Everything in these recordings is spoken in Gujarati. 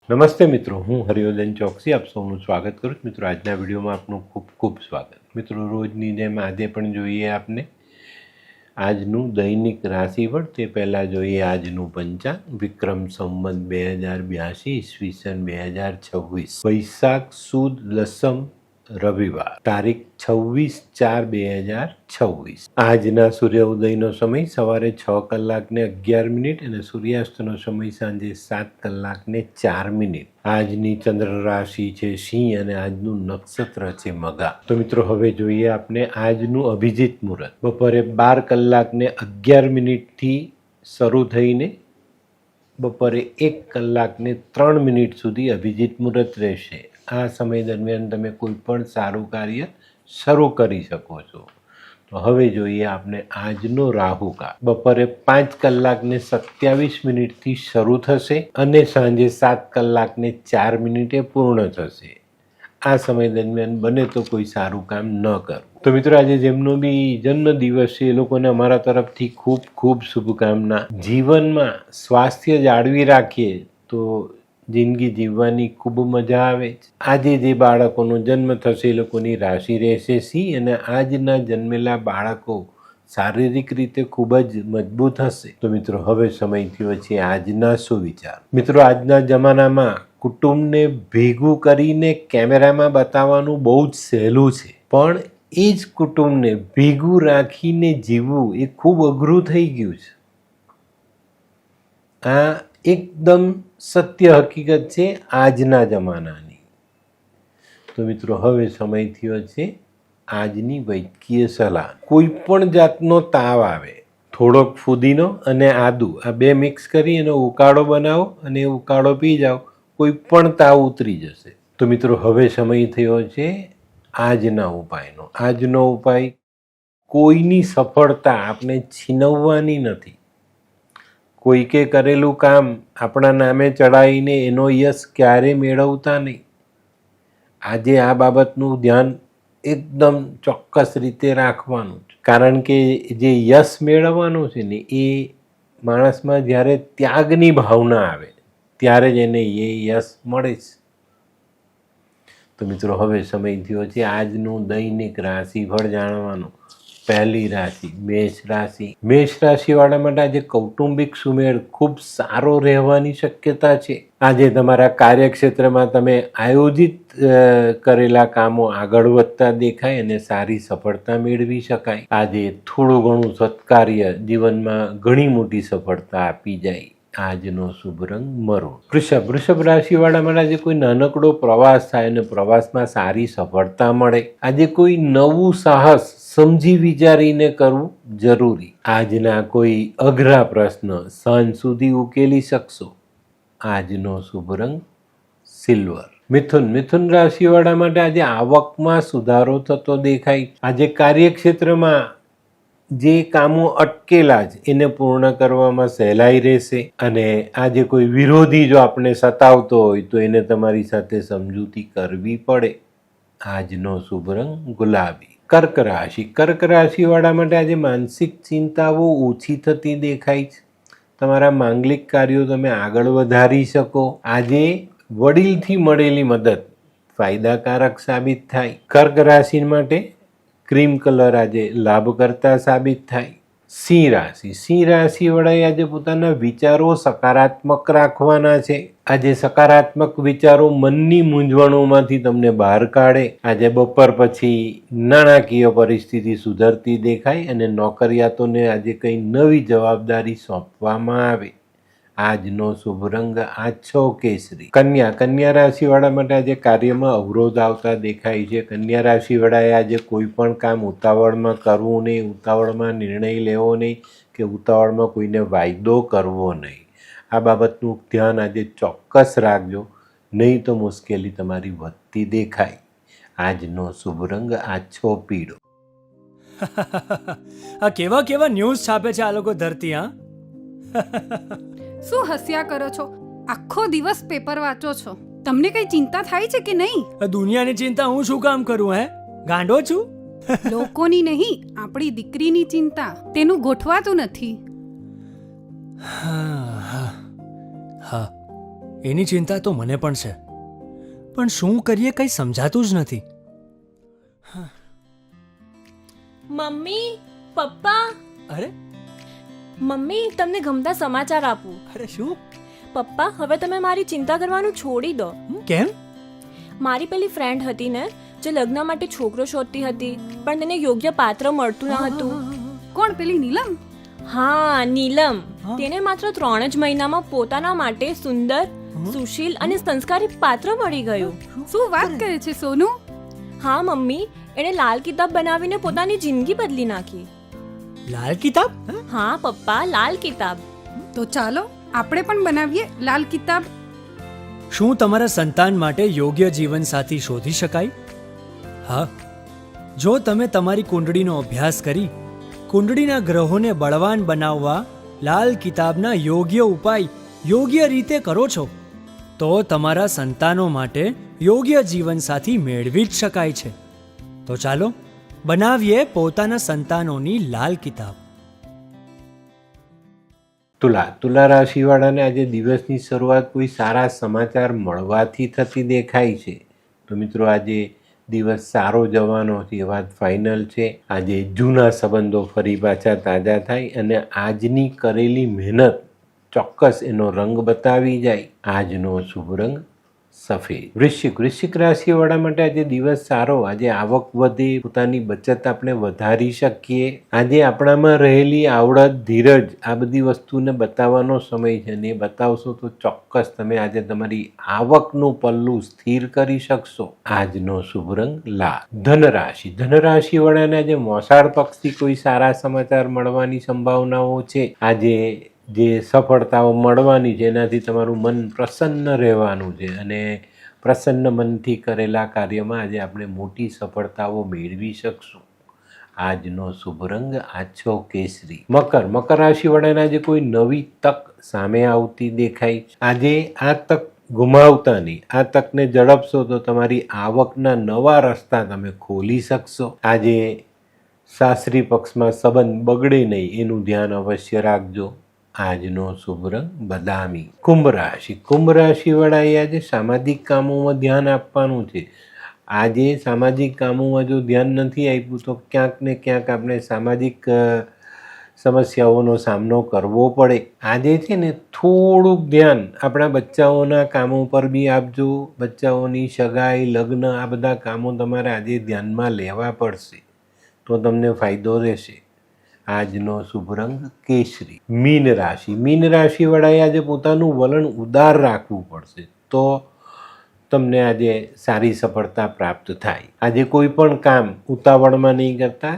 નમસ્તે મિત્રો, હું હરિવર્ધન ચોકસી આપ સૌનું સ્વાગત કરું છું. મિત્રો, આજના વિડીયોમાં આપનું ખૂબ ખૂબ સ્વાગત. મિત્રો, રોજની જેમ આજે પણ જોઈએ આપને આજનું દૈનિક રાશિફળ. તે પહેલાં જોઈએ આજનું પંચાંગ. વિક્રમ સંવત 2082 ઈસવીસન 2026, વૈશાખ સુદ દસમ રવિવાર, તારીખ 26/4/2026. આજના સૂર્ય ઉદયનો સમય સવારે 6:11 અને સૂર્યાસ્તનો સમય સાંજે 7:04. આજની ચંદ્ર રાશિ છે સિંહ અને આજનું નક્ષત્ર છે મઘા. તો મિત્રો, હવે જોઈએ આપણે આજનું અભિજીત મુહૂર્ત. બપોરે 12:11 શરૂ થઈને બપોરે 1:03 સુધી અભિજીત મુહૂર્ત રહેશે. આ સમય દરમિયાન તમે કોઈ પણ સારું કાર્ય શરૂ કરી શકો છો. તો હવે જોઈએ આપણે આજનો રાહુકાળ. બપોરે 5:27 શરૂ થશે અને સાંજે 7:04 પૂર્ણ થશે. આ સમય દરમિયાન બને તો કોઈ સારું કામ ન કરવું. તો મિત્રો, આજે જેમનો બી જન્મદિવસ છે એ લોકોને અમારા તરફથી ખૂબ ખૂબ શુભકામના. જીવનમાં સ્વાસ્થ્ય જાળવી રાખીએ તો જિંદગી જીવવાની ખૂબ મજા આવે. આજે જે બાળકોનો જન્મ થશે એ લોકોની રાશિ રહેશે સિંહ અને આજના જન્મેલા બાળકો શારીરિક રીતે ખૂબ જ મજબૂત હશે. તો મિત્રો, હવે સમય થયો છે આજના સુવિચાર. મિત્રો, આજના જમાનામાં કુટુંબને ભેગું કરીને કેમેરામાં બતાવવાનું બહુ જ સહેલું છે, પણ એ જ કુટુંબને ભેગું રાખીને જીવવું એ ખૂબ અઘરું થઈ ગયું છે. આ એકદમ સત્ય હકીકત છે આજના જમાનાની. તો મિત્રો, હવે સમય થયો છે આજની વૈદ્યકીય સલાહ. કોઈ પણ જાતનો તાવ આવે, થોડોક ફુદીનો અને આદુ આ બે મિક્સ કરી એનો ઉકાળો બનાવો અને એ ઉકાળો પી જાઓ, કોઈ પણ તાવ ઉતરી જશે. તો મિત્રો, હવે સમય થયો છે આજના ઉપાયનો. આજનો ઉપાય કોઈની સફળતા આપણે છીનવવાની નથી. કોઈકે કરેલું કામ આપણા નામે ચડાવીને એનો યશ ક્યારે મેળવતા નહીં. આજે આ બાબતનું ધ્યાન એકદમ ચોક્કસ રીતે રાખવાનું છે, કારણ કે જે યશ મેળવવાનું છે ને એ માણસમાં જ્યારે ત્યાગની ભાવના આવે ત્યારે જ એને એ યશ મળે છે. તો મિત્રો, હવે સમય થયો છે આજનું દૈનિક રાશિફળ જાણવાનું. પહેલી રાશિ મેષ રાશિ. મેષ રાશિવાળા માટે આજે કૌટુંબિક સુમેળ ખૂબ સારો રહેવાની શક્યતા છે. આજે તમારા કાર્યક્ષેત્રમાં તમે આયોજિત કરેલા કામો આગળ વધતા દેખાય અને સારી સફળતા મેળવી શકાય. આજે થોડું ઘણું સત્કાર્ય જીવનમાં ઘણી મોટી સફળતા આપી જાય. આજનો શુભ રંગ મરૂન. વૃષભ રાશિવાળા માટે આજે કોઈ નાનકડો પ્રવાસ થાય અને પ્રવાસમાં સારી સફળતા મળે. આજે કોઈ નવું સાહસ સમજી વિચારીને કરવું જરૂરી. આજના કોઈ અઘરા પ્રશ્ન સાંજ સુધી ઉકેલી શકશો. આજનો શુભ રંગ સિલ્વર. મિથુન રાશિવાળા માટે આજે આવકમાં સુધારો થતો દેખાય. આજે કાર્યક્ષેત્રમાં જે કામો અટકેલા છે એને પૂર્ણ કરવામાં સહેલાઈ રહેશે અને આજે કોઈ વિરોધી જો આપણે સતાવતો હોય તો એને તમારી સાથે સમજૂતી કરવી પડે. આજનો શુભ રંગ ગુલાબી. કર્ક રાશિવાળા માટે આજે માનસિક ચિંતાઓ ઓછી થતી દેખાય છે. તમારા માંગલિક કાર્યો તમે આગળ વધારી શકો. આજે વડીલથી મળેલી મદદ ફાયદાકારક સાબિત થાય. કર્ક રાશિ માટે ક્રીમ કલર આજે લાભકર્તા સાબિત થાય. સિંહ રાશિવાળાએ આજે પોતાના વિચારો સકારાત્મક રાખવાના છે. આજે સકારાત્મક વિચારો મનની મૂંઝવણોમાંથી તમને બહાર કાઢે. આજે બપોર પછી નાણાકીય પરિસ્થિતિ સુધરતી દેખાય અને નોકરિયાતોને આજે કંઈ નવી જવાબદારી સોંપવામાં આવે. આજનો શુભ રંગ આછો કેસરી. કન્યા રાશિવાળા માટે આજે કાર્યમાં અવરોધ આવતા દેખાય છે. કન્યા રાશિવાળાએ આજે કોઈ પણ કામ ઉતાવળમાં કરવું નહીં, ઉતાવળમાં નિર્ણય લેવો નહીં કે ઉતાવળમાં કોઈને વાયદો કરવો નહીં. આ બાબતનું ધ્યાન આજે ચોક્કસ રાખજો, નહીં તો મુશ્કેલી તમારી વધતી દેખાય. આજનો શુભ રંગ આછો પીળો. આ કેવા કેવા ન્યૂઝ છાપે છે આ લોકો ધરતી. હા, શું હસ્યા કરો છો? આખો દિવસ પેપર વાંચો છો, તમને કઈ ચિંતા થાય છે કે નહીં? દુનિયાની ચિંતા હું શું કામ કરું? ગાંડો છું? લોકોની નહીં, આપણી દીકરીની ચિંતા. તેનું ગોઠવાતું નથી. હા, એની ચિંતા તો મને પણ છે, પણ શું કરીએ કંઈ સમજાતું જ નથી. મમ્મી, પપ્પા, અરે મમ્મી તમને ગમતા સમાચાર આપું. અરે શું? પપ્પા, હવે તમે મારી ચિંતા કરવાનું છોડી દો. કેમ? મારી પેલી ફ્રેન્ડ હતી ને, જે લગ્ન માટે છોકરો શોધતી હતી, પણ તેને યોગ્ય પાત્ર મળતું ન હતું. કોણ પેલી નીલમ? હા, નીલમ. હા. તેને માત્ર 3 જ મહિનામાં પોતાના માટે સુંદર, સુશીલ અને સંસ્કારી પાત્ર મળી ગયું. શું વાત કરે છે સોનુ? હા મમ્મી, એણે લાલ કિતાબ બનાવીને પોતાની જિંદગી બદલી નાખી. લાલ કિતાબ? હા પપ્પા, લાલ કિતાબ. તો ચાલો આપણે પણ બનાવીએ લાલ કિતાબ. શું તમારા સંતાન માટે યોગ્ય જીવનસાથી શોધી શકાય? હા, જો તમે તમારી કુંડળીનો અભ્યાસ કરી કુંડળીના ગ્રહોને બળવાન બનાવવા લાલ કિતાબના યોગ્ય ઉપાય યોગ્ય રીતે કરો છો, તો તમારા સંતાનો માટે યોગ્ય જીવનસાથી મેળવી જ શકાય છે. તો ચાલો બનાવીએ પોતાના સંતાનોની લાલ કિતાબ. તુલા રાશિવાળાને આજે દિવસની શરૂઆત કોઈ સારા સમાચાર મળવાથી થતી દેખાય છે. તો મિત્રો આજે દિવસ સારો જવાનો છે, એ વાત ફાઇનલ છે. આજે જૂના સંબંધો ફરી પાછા તાજા થાય અને આજની કરેલી મહેનત ચોક્કસ એનો રંગ બતાવી જાય. આજનો શુભ રંગ સફેદ. વૃશ્ચિક રાશિવાળા માટે આજે દિવસ સારો. આજે આવક વધે, પોતાની બચત આપણે વધારી શકીએ. આજે આપણામાં રહેલી આવડત, ધીરજ, આ બધી વસ્તુને બતાવવાનો સમય છે અને એ બતાવશો તો ચોક્કસ તમે આજે તમારી આવકનું પલ્લું સ્થિર કરી શકશો. આજનો શુભ રંગ લાલ. ધનરાશિવાળાને આજે મોસાળ પક્ષથી કોઈ સારા સમાચાર મળવાની સંભાવનાઓ છે. આજે જે સફળતાઓ મળવાની છે એનાથી તમારું મન પ્રસન્ન રહેવાનું છે અને પ્રસન્ન મનથી કરેલા કાર્યમાં આજે આપણે મોટી સફળતાઓ મેળવી શકશું. આજનો શુભ રંગ આછો કેસરી. મકર રાશિવાળાને આજે કોઈ નવી તક સામે આવતી દેખાય છે. આજે આ તક ગુમાવતા નહીં. આ તકને ઝડપશો તો તમારી આવકના નવા રસ્તા તમે ખોલી શકશો. આજે સાસરી પક્ષમાં સંબંધ બગડે નહીં એનું ધ્યાન અવશ્ય રાખજો. આજનો શુભ રંગ બદામી. કુંભ રાશિવાળાએ આજે સામાજિક કામોમાં ધ્યાન આપવાનું છે. આજે સામાજિક કામોમાં જો ધ્યાન નથી આપ્યું તો ક્યાંક ને ક્યાંક આપણે સામાજિક સમસ્યાઓનો સામનો કરવો પડે. આજે છે ને થોડુંક ધ્યાન આપણા બચ્ચાઓના કામો પર બી આપજો. બચ્ચાઓની સગાઈ, લગ્ન, આ બધા કામો તમારે આજે ધ્યાનમાં લેવા પડશે તો તમને ફાયદો રહેશે. આજનો શુભ રંગ કેસરી. મીન રાશિવાળાએ આજે પોતાનું વલણ ઉદાર રાખવું પડશે તો તમને આજે સારી સફળતા પ્રાપ્ત થાય. આજે કોઈ પણ કામ ઉતાવળમાં નહીં કરતા,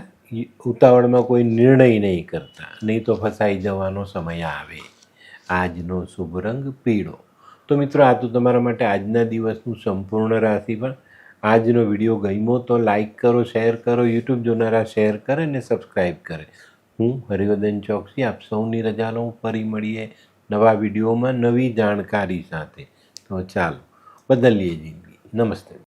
ઉતાવળમાં કોઈ નિર્ણય નહીં કરતા, નહીં તો ફસાઈ જવાનો સમય આવે. આજનો શુભ રંગ પીળો. તો મિત્રો આ તો તમારા માટે આજના દિવસનું સંપૂર્ણ રાશિફળ. આજનો વિડીયો ગમ્યો તો લાઈક કરો, શેર કરો, યુટ્યુબ જોનારા શેર કરે અને સબસ્ક્રાઈબ કરે. હું હરિવર્ધન ચોકસી આપ સૌની રજા લઉં. ફરી મળીએ નવા વિડીયોમાં નવી જાણકારી સાથે. તો ચાલો બદલીએ જિંદગી. નમસ્તે.